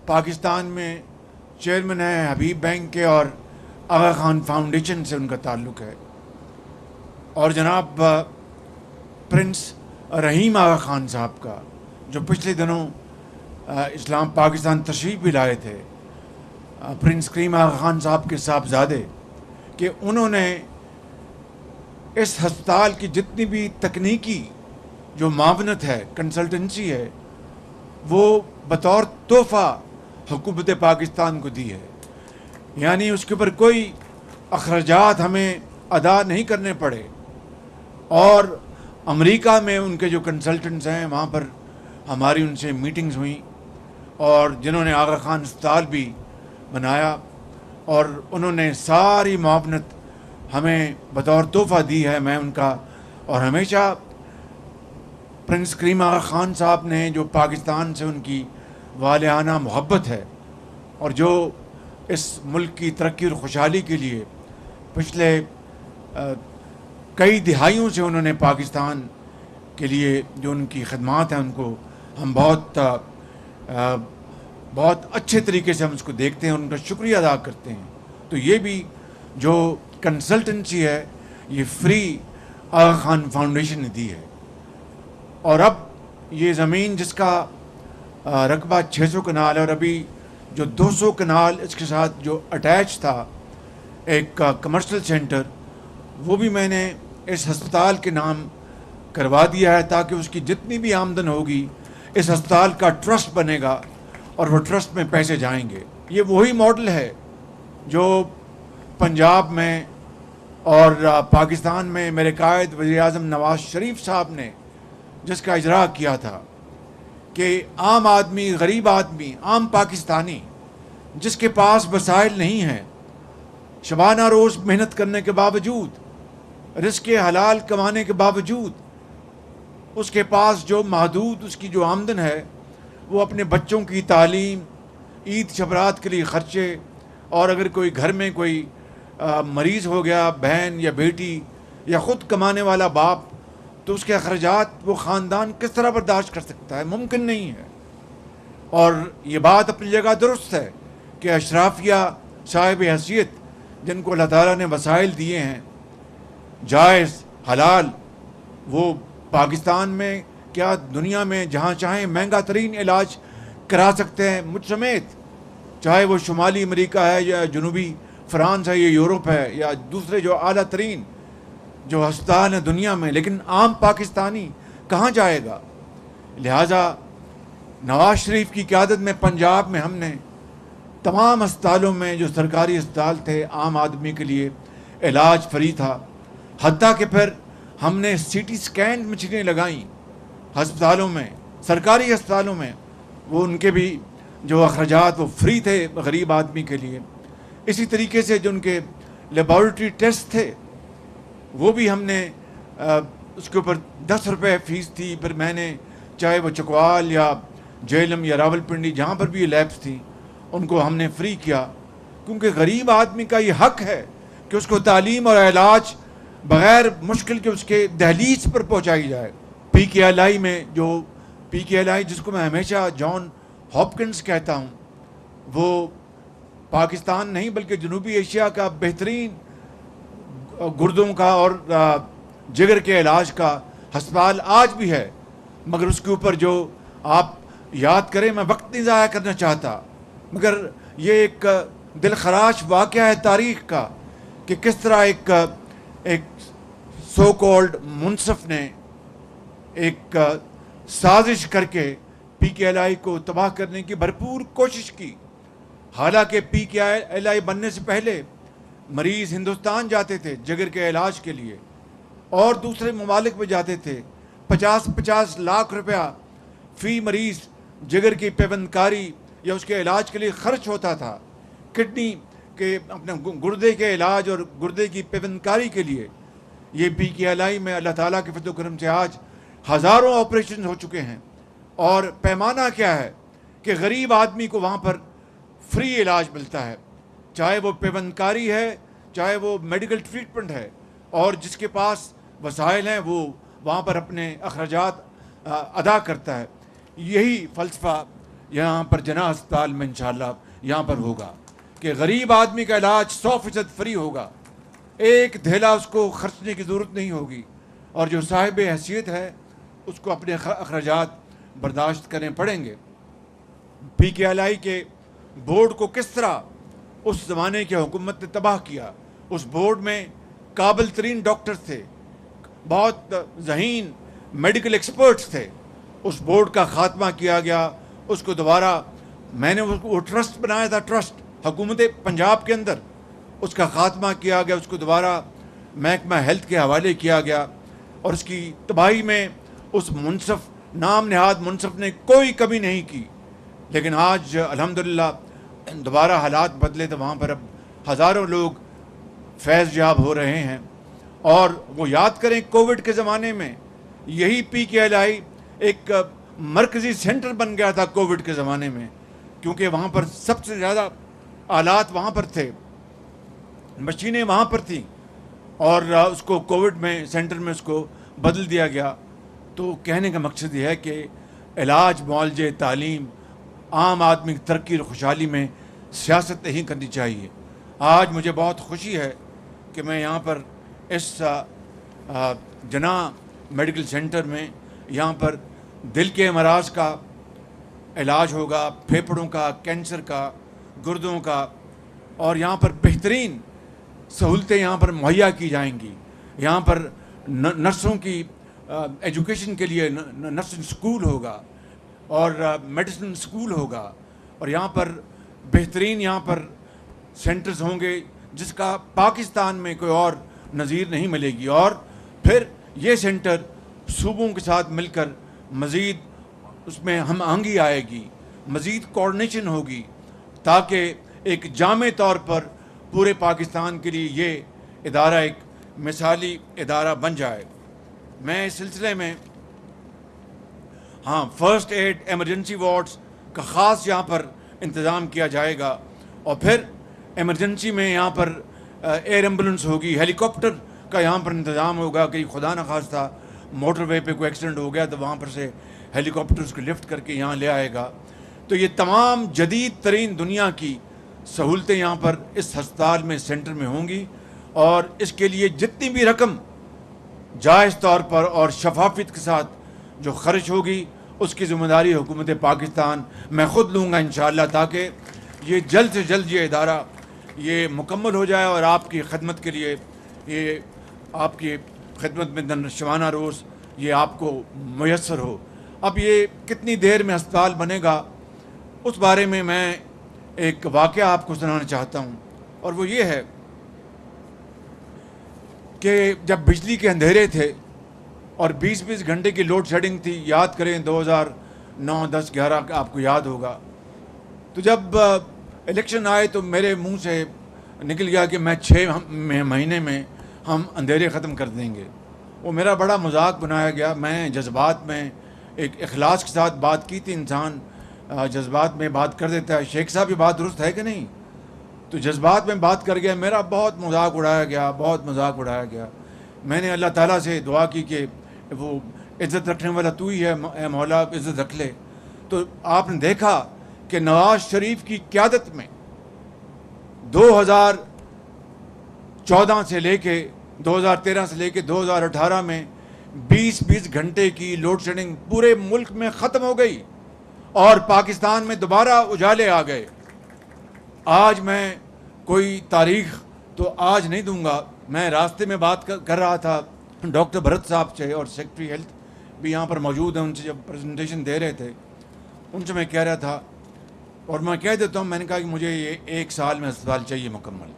पाकिस्तान में चेयरमैन हैं हबीब बैंक के और आगा खान फाउंडेशन से उनका ताल्लुक़ है। और जनाब प्रिंस रहीम आगा खान साहब का, जो पिछले दिनों इस्लाम पाकिस्तान तशरीफ़ भी लाए थे, प्रिंस करीम आगा खान साहब के साहबजादे, कि उन्होंने इस हस्पताल की जितनी भी तकनीकी जो मावनत है, कंसल्टेंसी है, वो बतौर तोहफ़ा हुकूमत पाकिस्तान को दी है। यानी उसके ऊपर कोई अखराजात हमें अदा नहीं करने पड़े। और अमेरिका में उनके जो कंसल्टेंट्स हैं, वहाँ पर हमारी उनसे मीटिंग्स हुई, और जिन्होंने आगा खान अस्पताल भी बनाया, और उन्होंने सारी मुआवनत हमें बतौर तोहफ़ा दी है। मैं उनका, और हमेशा प्रिंस करीम आगा खान साहब ने, जो पाकिस्तान से उनकी वालियाना मोहब्बत है और जो इस मुल्क की तरक्की और खुशहाली के लिए पिछले कई दिहाइयों से उन्होंने पाकिस्तान के लिए जो उनकी खदमात हैं, उनको हम बहुत अच्छे तरीके से हम उसको देखते हैं, उनका शुक्रिया अदा करते हैं। तो ये भी जो कंसल्टेंसी है, ये फ्री आगा खान फाउंडेशन ने दी है। और अब ये ज़मीन जिसका रकबा 600 कनाल है, और अभी जो 200 कनाल इसके साथ जो अटैच था एक कमर्शियल सेंटर, वो भी मैंने इस हस्पताल के नाम करवा दिया है, ताकि उसकी जितनी भी आमदन होगी इस हस्पताल का ट्रस्ट बनेगा और वो ट्रस्ट में पैसे जाएंगे। ये वही मॉडल है जो पंजाब में और पाकिस्तान में मेरे कायद वज़ीर-ए-आज़म नवाज शरीफ साहब ने जिसका इजरा किया था, कि आम आदमी, गरीब आदमी, आम पाकिस्तानी जिसके पास वसाइल नहीं हैं, शबाना रोज़ मेहनत करने के बावजूद, रिज़्क़ हलाल कमाने के बावजूद, उसके पास जो महदूद उसकी जो आमदन है, वो अपने बच्चों की तालीम, ईद शबरात के लिए ख़र्चे, और अगर कोई घर में कोई मरीज़ हो गया, बहन या बेटी या ख़ुद कमाने वाला बाप, तो उसके अखराजात वो ख़ानदान किस तरह बर्दाश्त कर सकता है? मुमकिन नहीं है। और ये बात अपनी जगह दुरुस्त है कि अशराफिया साहिब हैसियत जिनको अल्लाह ताला ने वसाइल दिए हैं, जायज़ हलाल, वो पाकिस्तान में क्या दुनिया में जहाँ चाहें महंगा तरीन इलाज करा सकते हैं, मुझ समेत, चाहे वो शुमाली अमेरिका है या जनूबी फ्रांस है या यूरोप है या दूसरे जो आला तरीन जो अस्पताल है दुनिया में। लेकिन आम पाकिस्तानी कहाँ जाएगा? लिहाजा नवाज शरीफ की क़यादत में पंजाब में हमने तमाम अस्पतालों में, जो सरकारी अस्पताल थे, आम आदमी के लिए इलाज फ्री था। हत्ता कि फिर हमने सीटी स्कैन मशीनें लगाई अस्पतालों में, सरकारी अस्पतालों में, वो उनके भी जो अखराजात वो फ्री थे गरीब आदमी के लिए। इसी तरीके से जो उनके लेबॉरेटरी टेस्ट थे, वो भी हमने उसके ऊपर 10 रुपये फ़ीस थी। फिर मैंने, चाहे वो चकवाल या जेलम या रावलपिंडी, जहाँ पर भी ये लैब्स थी, उनको हमने फ्री किया, क्योंकि गरीब आदमी का ये हक है कि उसको तालीम और इलाज बग़ैर मुश्किल के उसके दहलीज पर पहुँचाई जाए। PKLI में, जो PKLI जिसको मैं हमेशा जॉन हॉपकिंस कहता हूँ, वो पाकिस्तान नहीं बल्कि जनूबी एशिया का बेहतरीन गुर्दों का और जिगर के इलाज का हस्पताल आज भी है। मगर उसके ऊपर जो आप याद करें, मैं वक्त नहीं ज़ाया करना चाहता, मगर ये एक दिल खराश वाक़या है तारीख़ का कि किस तरह एक सो कॉल्ड मुनसफ़ ने एक साजिश करके PKLI को तबाह करने की भरपूर कोशिश की। हालांकि PKLI बनने से पहले मरीज़ हिंदुस्तान जाते थे जिगर के इलाज के लिए, और दूसरे ममालिक में जाते थे। 50-50 लाख रुपया फ़ी मरीज़ जिगर की पेवंदकारी या उसके इलाज के लिए ख़र्च होता था। किडनी के, अपने गुर्दे के इलाज और गुर्दे की पेवंदकारी के लिए ये PKLI में अल्लाह ताला के फज़ल व करम से आज हज़ारों ऑपरेशन हो चुके हैं। और पैमाना क्या है कि गरीब आदमी को वहाँ पर फ्री इलाज मिलता है, चाहे वो पेवंदकारी है, चाहे वो मेडिकल ट्रीटमेंट है, और जिसके पास वसाइल हैं वो वहाँ पर अपने अखराजात अदा करता है। यही फ़लसफ़ा, یہاں پر جنا ہسپتال میں انشاءاللہ یہاں پر ہوگا کہ غریب آدمی کا علاج 100% فری ہوگا، ایک دھیلا اس کو خرچنے کی ضرورت نہیں ہوگی، اور جو صاحب حیثیت ہے اس کو اپنے اخراجات برداشت کرنے پڑیں گے۔ پی کے ایل آئی کے بورڈ کو کس طرح اس زمانے کی حکومت نے تباہ کیا، اس بورڈ میں قابل ترین ڈاکٹر تھے، بہت ذہین میڈیکل ایکسپرٹس تھے، اس بورڈ کا خاتمہ کیا گیا، اس کو دوبارہ میں نے وہ ٹرسٹ بنایا تھا، ٹرسٹ حکومت پنجاب کے اندر، اس کا خاتمہ کیا گیا، اس کو دوبارہ محکمہ ہیلتھ کے حوالے کیا گیا، اور اس کی تباہی میں اس منصف نام نہاد منصف نے کوئی کمی نہیں کی۔ لیکن آج الحمدللہ دوبارہ حالات بدلے تو وہاں پر اب ہزاروں لوگ فیض یاب ہو رہے ہیں۔ اور وہ یاد کریں کووڈ کے زمانے میں یہی پی کے ایل آئی ایک مرکزی سینٹر بن گیا تھا کووڈ کے زمانے میں، کیونکہ وہاں پر سب سے زیادہ آلات وہاں پر تھے، مشینیں وہاں پر تھیں، اور اس کو کووڈ میں سینٹر میں اس کو بدل دیا گیا۔ تو کہنے کا مقصد یہ ہے کہ علاج، معالجے، تعلیم، عام آدمی کی ترقی اور خوشحالی میں سیاست نہیں کرنی چاہیے۔ آج مجھے بہت خوشی ہے کہ میں یہاں پر اس جنا میڈیکل سینٹر میں یہاں پر دل کے امراض کا علاج ہوگا، پھیپھڑوں کا، کینسر کا، گردوں کا، اور یہاں پر بہترین سہولتیں یہاں پر مہیا کی جائیں گی۔ یہاں پر نرسوں کی ایجوکیشن کے لیے نرسنگ اسکول ہوگا اور میڈیسن اسکول ہوگا، اور یہاں پر بہترین یہاں پر سینٹرز ہوں گے جس کا پاکستان میں کوئی اور نظیر نہیں ملے گی۔ اور پھر یہ سینٹر صوبوں کے ساتھ مل کر مزید اس میں ہم آہنگی آئے گی، مزید کوآرڈینیشن ہوگی، تاکہ ایک جامع طور پر پورے پاکستان کے لیے یہ ادارہ ایک مثالی ادارہ بن جائے۔ میں اس سلسلے میں فرسٹ ایڈ ایمرجنسی وارڈز کا خاص یہاں پر انتظام کیا جائے گا، اور پھر ایمرجنسی میں یہاں پر ایئر ایمبولنس ہوگی، ہیلی کاپٹر کا یہاں پر انتظام ہوگا کہ خدا نخواستہ موٹر وے پہ کوئی ایکسیڈنٹ ہو گیا تو وہاں پر سے ہیلی کاپٹرز کو لفٹ کر کے یہاں لے آئے گا۔ تو یہ تمام جدید ترین دنیا کی سہولتیں یہاں پر اس ہسپتال میں، سینٹر میں ہوں گی، اور اس کے لیے جتنی بھی رقم جائز طور پر اور شفافیت کے ساتھ جو خرچ ہوگی اس کی ذمہ داری حکومت پاکستان میں خود لوں گا انشاءاللہ، تاکہ یہ جلد سے جلد یہ ادارہ یہ مکمل ہو جائے اور آپ کی خدمت کے لیے، یہ آپ کی خدمت میں شبانہ روز یہ آپ کو میسر ہو۔ اب یہ کتنی دیر میں ہسپتال بنے گا اس بارے میں ایک واقعہ آپ کو سنانا چاہتا ہوں، اور وہ یہ ہے کہ جب بجلی کے اندھیرے تھے اور 20 گھنٹے کی لوڈ شیڈنگ تھی، یاد کریں 2009، 10، 11 آپ کو یاد ہوگا، تو جب الیکشن آئے تو میرے منہ سے نکل گیا کہ میں 6 مہینے میں ہم اندھیرے ختم کر دیں گے۔ وہ میرا بڑا مذاق بنایا گیا، میں جذبات میں ایک اخلاص کے ساتھ بات کی تھی، انسان جذبات میں بات کر دیتا ہے۔ شیخ صاحب یہ بات درست ہے کہ نہیں؟ تو جذبات میں بات کر گیا، میرا بہت مذاق اڑایا گیا، بہت مذاق اڑایا گیا۔ میں نے اللہ تعالیٰ سے دعا کی کہ وہ عزت رکھنے والا تو ہی ہے، اے مولا عزت رکھ لے۔ تو آپ نے دیکھا کہ نواز شریف کی قیادت میں 2014 سے لے کے 2013 سے لے کے 2018 میں 20 گھنٹے کی لوڈ شیڈنگ پورے ملک میں ختم ہو گئی، اور پاکستان میں دوبارہ اجالے آ گئے۔ آج میں کوئی تاریخ تو آج نہیں دوں گا، میں راستے میں بات کر رہا تھا ڈاکٹر بھرت صاحب سے، اور سیکرٹری ہیلتھ بھی یہاں پر موجود ہیں، ان سے جب پریزنٹیشن دے رہے تھے ان سے میں کہہ رہا تھا، اور میں کہہ دیتا ہوں، میں نے کہا کہ مجھے یہ 1 سال میں ہسپتال چاہیے مکمل۔